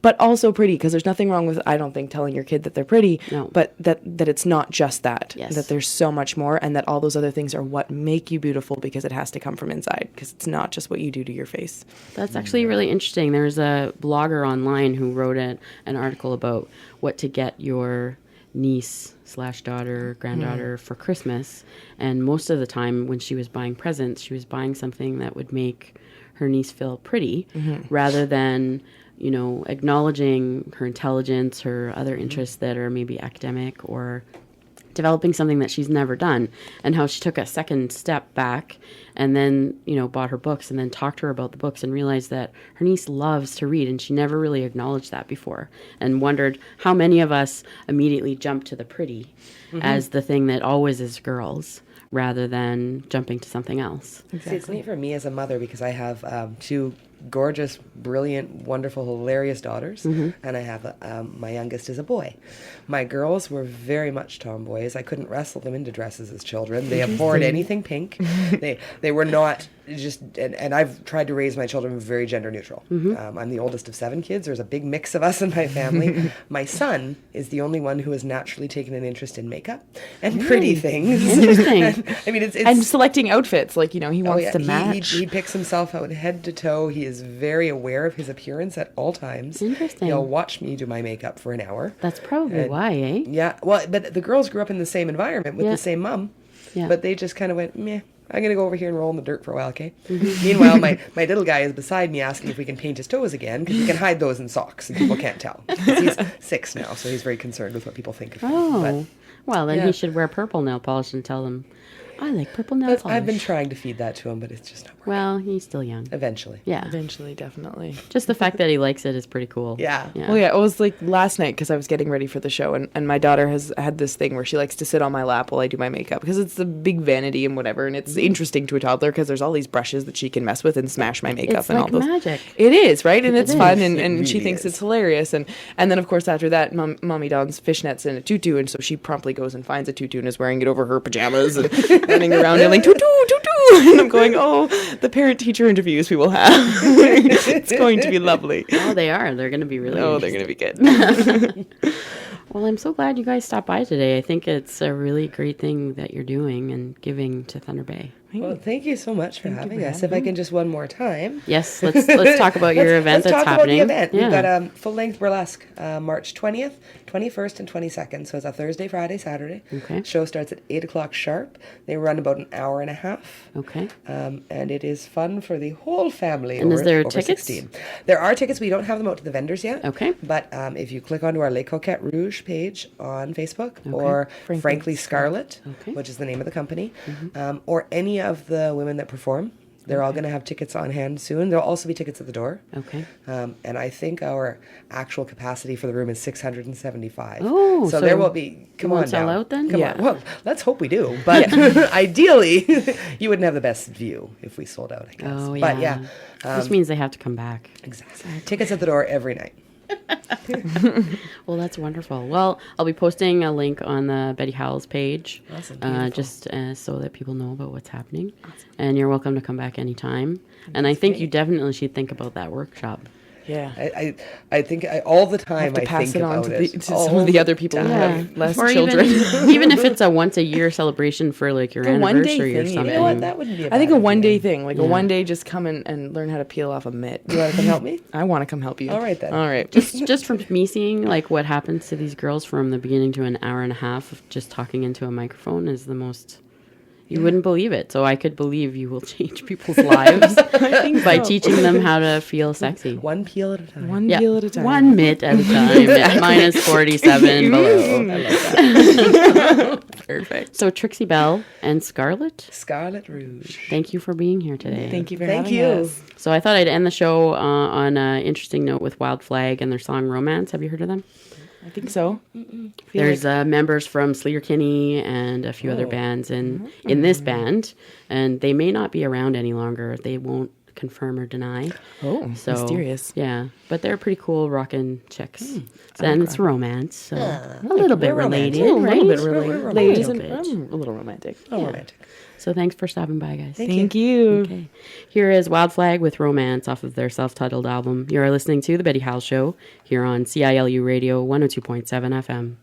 S3: but also pretty, because there's nothing wrong with, I don't think, telling your kid that they're pretty,
S1: No.
S3: but that it's not just that,
S1: Yes.
S3: that there's so much more, and that all those other things are what make you beautiful, because it has to come from inside, because it's not just what you do to your face.
S1: That's actually really interesting. There's a blogger online who wrote an article about what to get your niece/daughter, granddaughter for Christmas. And most of the time when she was buying presents, she was buying something that would make her niece feel pretty, rather than, acknowledging her intelligence, her other interests that are maybe academic, or developing something that she's never done. And how she took a second step back and then, bought her books and then talked to her about the books and realized that her niece loves to read, and she never really acknowledged that before, and wondered how many of us immediately jump to the pretty as the thing that always is girls, rather than jumping to something else.
S2: See, it's neat for me as a mother, because I have 2 gorgeous, brilliant, wonderful, hilarious daughters, and I have my youngest is a boy. My girls were very much tomboys. I couldn't wrestle them into dresses as children. They abhorred anything pink. They were not just, and I've tried to raise my children very gender neutral. I'm the oldest of 7 kids. There's a big mix of us in my family. My son is the only one who has naturally taken an interest in makeup and pretty things.
S1: Interesting.
S2: I mean, it's
S3: And selecting outfits, like, he wants to match.
S2: He picks himself out head to toe. He is very aware of his appearance at all times.
S1: Interesting.
S2: He'll watch me do my makeup for an hour.
S1: That's probably why, eh?
S2: Yeah, well, but the girls grew up in the same environment with the same mom.
S1: Yeah.
S2: But they just kind of went, meh, I'm going to go over here and roll in the dirt for a while, okay? Meanwhile, my little guy is beside me asking if we can paint his toes again, because we can hide those in socks and people can't tell. He's 6 now, so he's very concerned with what people think of him.
S1: Oh. Well, then
S2: yeah.
S1: he should wear purple nail polish and tell them, I like purple nail polish.
S2: I've been trying to feed that to him, but it's just not working.
S1: Well, he's still young.
S2: Eventually.
S1: Yeah.
S3: Eventually, definitely.
S1: Just the fact that he likes it is pretty cool.
S2: Yeah.
S3: Well, yeah, it was like last night because I was getting ready for the show, and my daughter has had this thing where she likes to sit on my lap while I do my makeup because it's a big vanity and whatever, and it's interesting to a toddler because there's all these brushes that she can mess with and smash my makeup
S1: It's
S3: and
S1: like
S3: all those.
S1: magic.
S3: It is, right? And it's
S1: is.
S3: fun, and
S2: It
S3: she
S2: really
S3: thinks
S2: is.
S3: it's hilarious, and then of course after that, mommy dons fishnets and a tutu, and so she promptly goes and finds a tutu and is wearing it over her pajamas and running around yelling tutu, tutu, and I'm going, oh, the parent-teacher interviews we will have. It's going to be lovely.
S1: Oh, they are. They're going to be really
S3: Oh, they're going
S1: interesting.
S3: to be good.
S1: Well, I'm so glad you guys stopped by today. I think it's a really great thing that you're doing and giving to Thunder Bay.
S2: Well, thank you so much for having us. If I can just one more time.
S1: Yes, let's talk about your event
S2: let's
S1: that's
S2: talk
S1: happening.
S2: About the event.
S1: Yeah.
S2: We've got a full-length burlesque, March 20th, 21st, and 22nd. So it's a Thursday, Friday, Saturday.
S1: Okay.
S2: Show starts at 8 o'clock sharp. They run about an hour and a half.
S1: Okay.
S2: And it is fun for the whole family.
S1: And is there
S2: over
S1: tickets?
S2: 16. There are tickets. We don't have them out to the vendors yet.
S1: Okay.
S2: But if you click onto our Les Coquette Rouge page on Facebook or Frankly Scarlett, which is the name of the company, or any of the women that perform, they're all going to have tickets on hand soon. There'll also be tickets at the door.
S1: Okay.
S2: And I think our actual capacity for the room is 675.
S1: Oh,
S2: so there will be. Come
S1: won't
S2: on,
S1: sell
S2: now.
S1: out then?
S2: Come
S3: Yeah.
S2: on. Well, let's hope we do. But ideally, you wouldn't have the best view if we sold out, I guess.
S1: Oh, yeah.
S2: But yeah,
S1: This means they have to come back.
S2: exactly. Tickets at the door every night.
S1: Well, that's wonderful. Well, I'll be posting a link on the Betty Howls page,
S2: Awesome,
S1: just so that people know about what's happening. And you're welcome to come back anytime. And I think you definitely should think about that workshop.
S3: Yeah.
S2: I think all the time
S3: I have to
S2: I
S3: pass
S2: think
S3: it on
S2: about
S3: to,
S2: it.
S3: to some of the other people who
S1: Yeah.
S3: have less
S1: Or
S3: children.
S1: even if it's a once-a-year celebration for like your
S3: A one-day
S1: anniversary or
S3: thing,
S1: something.
S2: You know what? That wouldn't be a
S3: I think
S2: bad
S3: a one-day
S2: idea.
S3: thing, like a one-day just come and learn how to peel off a mitt.
S2: You want to come help me?
S3: I want to come help you.
S2: All right, then.
S3: All right.
S1: Just from me seeing like what happens to these girls from the beginning to an hour and a half of just talking into a microphone is the most. You wouldn't believe it. So I could believe you will change people's lives by teaching them how to feel sexy.
S2: One peel at a time.
S3: One deal at a time.
S1: One mitt at a time at minus 47 below.
S2: I love that.
S3: Perfect.
S1: So Trixie Belle and Scarlet,
S2: Scarlet Rouge.
S1: thank you for being here today.
S3: Thank you for
S2: Thank
S3: having
S2: you.
S3: us.
S1: So I thought I'd end the show on an interesting note with Wild Flag and their song Romance. Have you heard of them?
S3: I think so.
S1: There's members from Sleater-Kinney and a few other bands in this band, and they may not be around any longer. They won't confirm or deny.
S3: Oh,
S1: So,
S3: mysterious.
S1: Yeah, but they're pretty cool rockin' chicks. And it's romance, so a little bit related,
S3: A
S1: right?
S3: little bit related. Ladies,
S1: Little
S3: and
S1: bit.
S3: I'm a little romantic.
S2: Oh, romantic.
S1: So thanks for stopping by, guys.
S3: Thank you.
S1: Okay. Here is Wild Flag with Romance off of their self-titled album. You are listening to The Betty Howls Show here on CILU Radio 102.7 FM.